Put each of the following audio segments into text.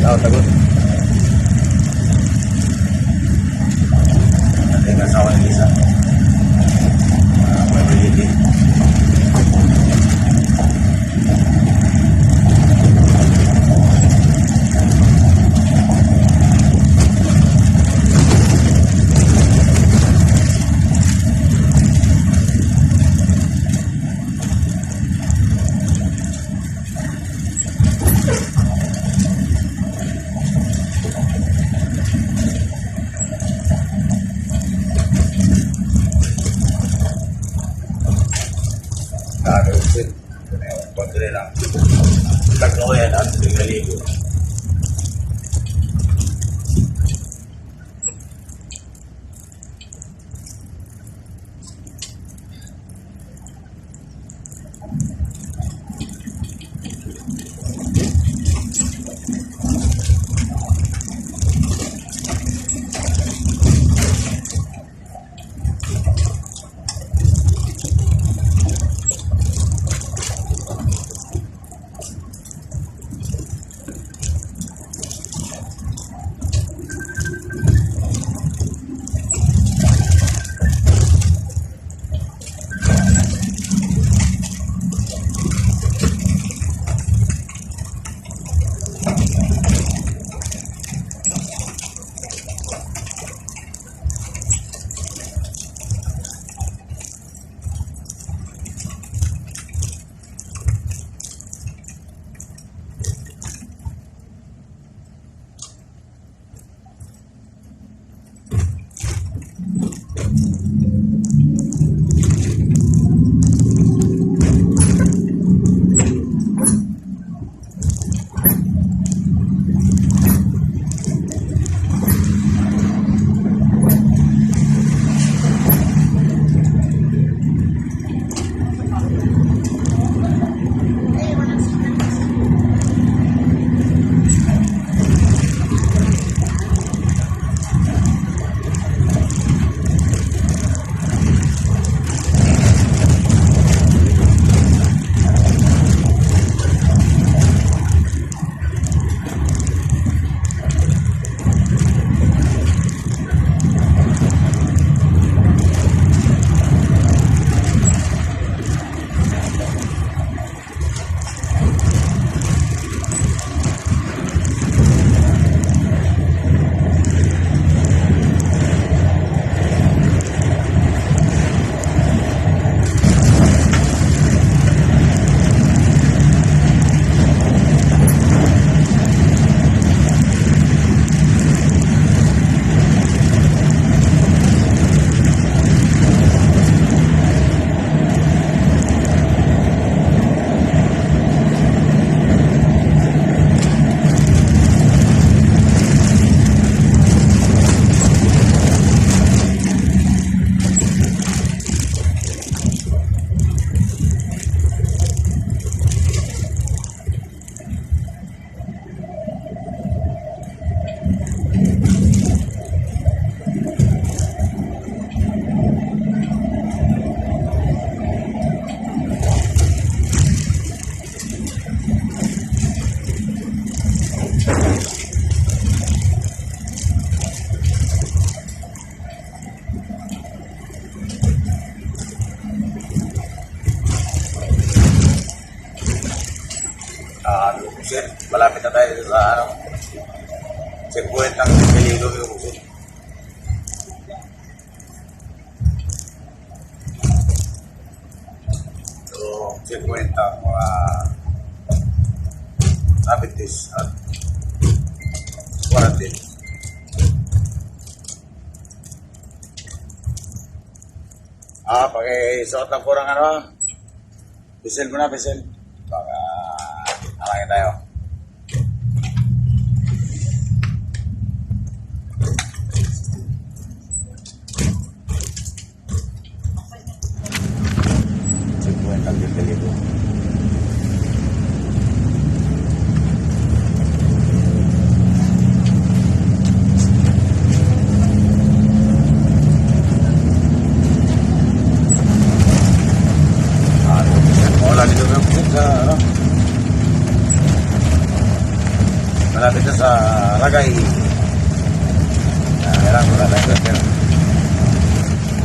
Tao tagot. Nanti kasawa ng isa. Mabiliti. Karusin. Pagkali lang. Tagno yan ang tingaligo. Sir, malapit na tayo sa checkpoint ng Piligo yung Busin. So, checkpoint ng mga rapid test at quarantine. Pakisuot ng kurang pisel mo na, pisel. Baka alangin tayo. Checkpoint ang Piligo. Wala dito ng sa lagay. Meron ko lang pero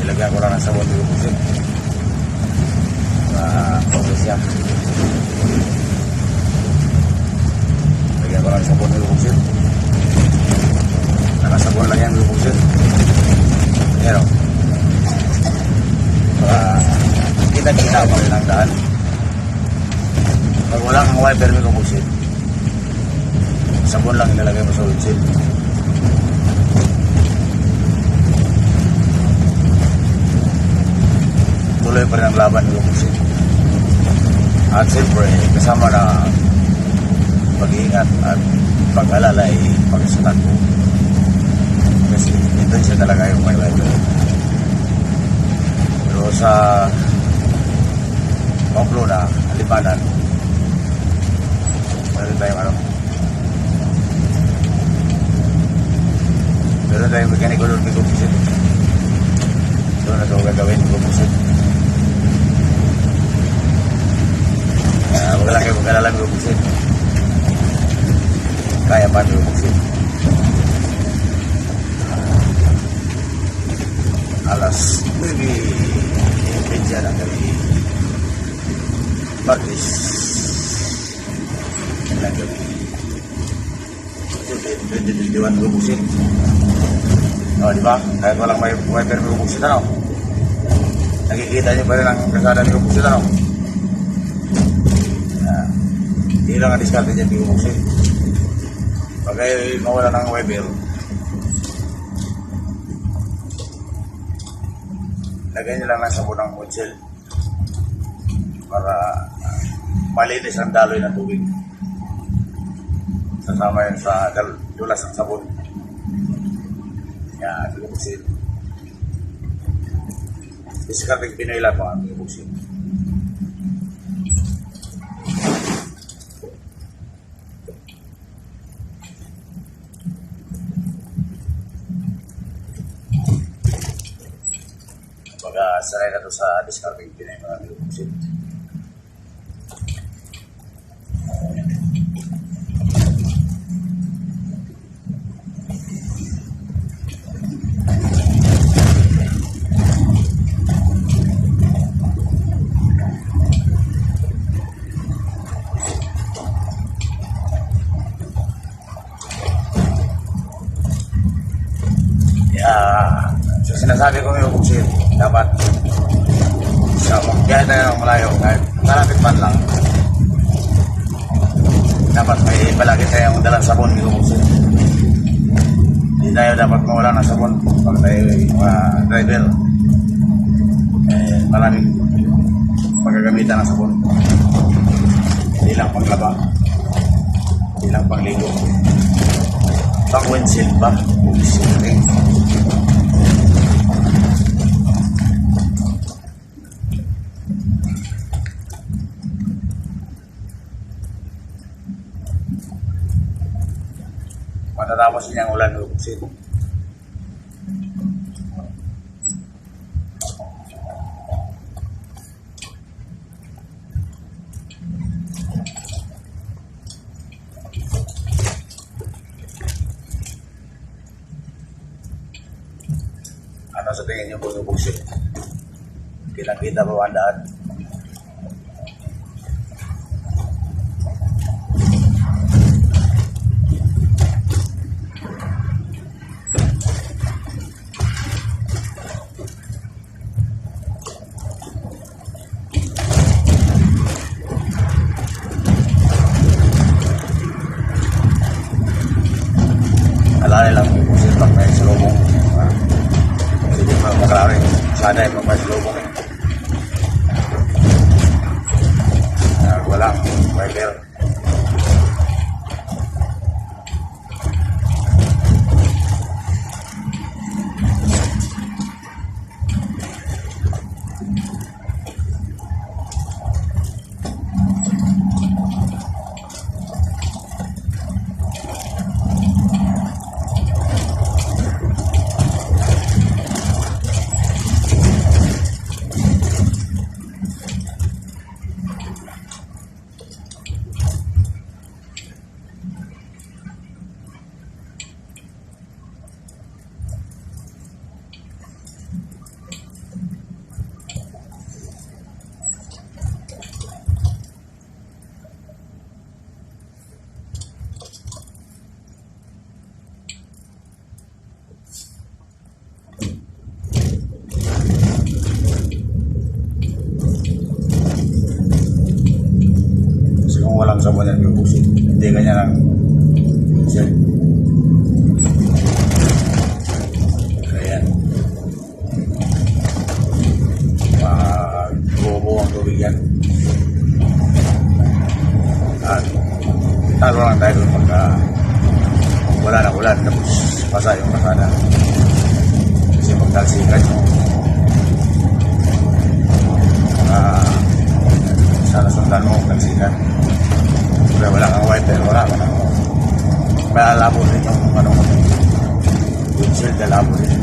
ilagyan ko lang ng sabon dito pusin. Pagkas siya. Lagyan ko lang ng sabon dito pusin. Nakasabon lang yan dito pusin. Pero kita-kita pa rin ang daan. Pag wala kang wiper may kubusin, sabon lang ilalagay mo sa windshield. Tuloy pa rin ang laban ng kubusin. At siyempre, kasama na pag-iingat at pag-alala ay pag-isutan ko. Kasi ito siya talaga yung may wiper. Pero sa Pamplona, Lipanan, meron tayong meron tayong mekaniko doon may kubusin. Doon na ito gagawin may kubusin. Huwag lang kayo mag-alala may kubusin. Kaya pa may kubusin. Alas 9:30 ng gabi. Martes ng gabi. 2021 gubusin. O, di ba? Kahit walang may wiper may gubusin, ano? Nakikita niyo pa rin ang kasada may gubusin, ano? Hindi lang ang diskarte dyan may gubusin. Pag kayo mawala ng wiper, lagay niyo lang ng sabon ng windshield para malinis ang daloy ng tubig. Sasama yun sa dulas ng sabon. Yan, lubusin. Discarding Pinoy lang mga lubusin. Baga, sanay na ito sa discarding Pinoy mga lubusin. So sinasabi ko yung buksin, dapat sa magbiyahe tayo ng malayo, kahit malapit man lang, dapat may palagi tayong dalang sabon yung buksin. Hindi tayo dapat mawala ng sabon pag tayo mga driver. Maraming magagamitan ng sabon. Hindi lang panglaba, hindi lang pangligo. Pang windshield ba? Windshield ring. Matatapos niya ang ulan ng buksin. Ano sa tingin niyo po yung buksin? Kita ba ang daan? Alala lang yung buksin pag may salubong. Hindi pa maklari. Sana ay pag may salubong. Walang wiper. tapos basa yung kasada. Kasi magtalsikan yung sana sundan mo kung talsikan. Kaya wala kang wiper, wala ka na. Kaya labo rin yung ano mo. Windshield na labo rin.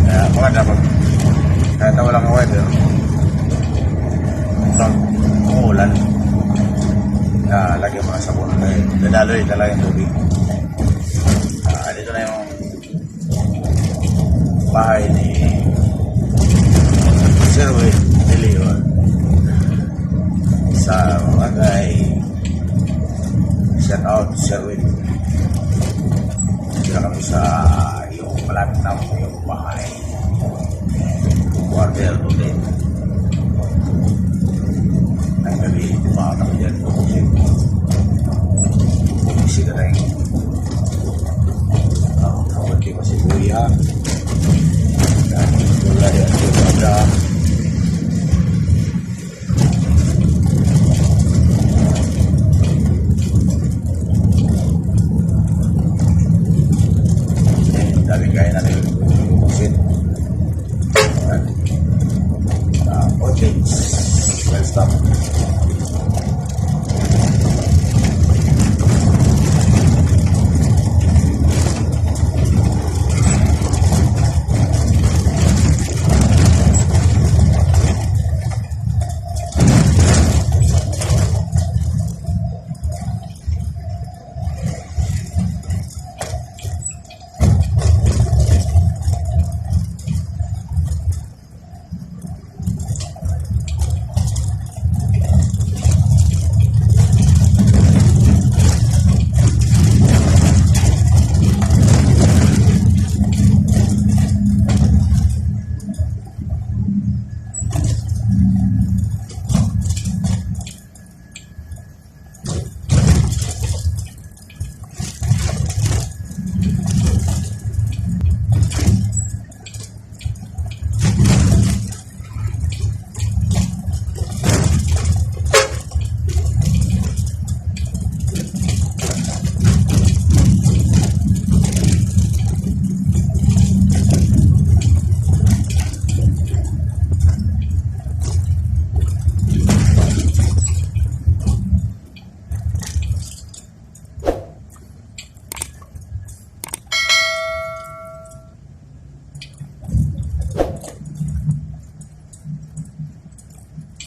Kaya maganda pag kahit na wala kang wiper, pag umuulan, lagyan mo ng sabon. Dadaloy talaga yung tubig. Dito na yung bahay ni Sir Will De Leon sa bagay. Shout out Sir Will. Sila kami sa iyong malapit na iyong bahay. Quarter ulit. Ang gabi, tumakas kami dyan. Bumisi na rin. Kawag kayo kasi kuya. Wala yan.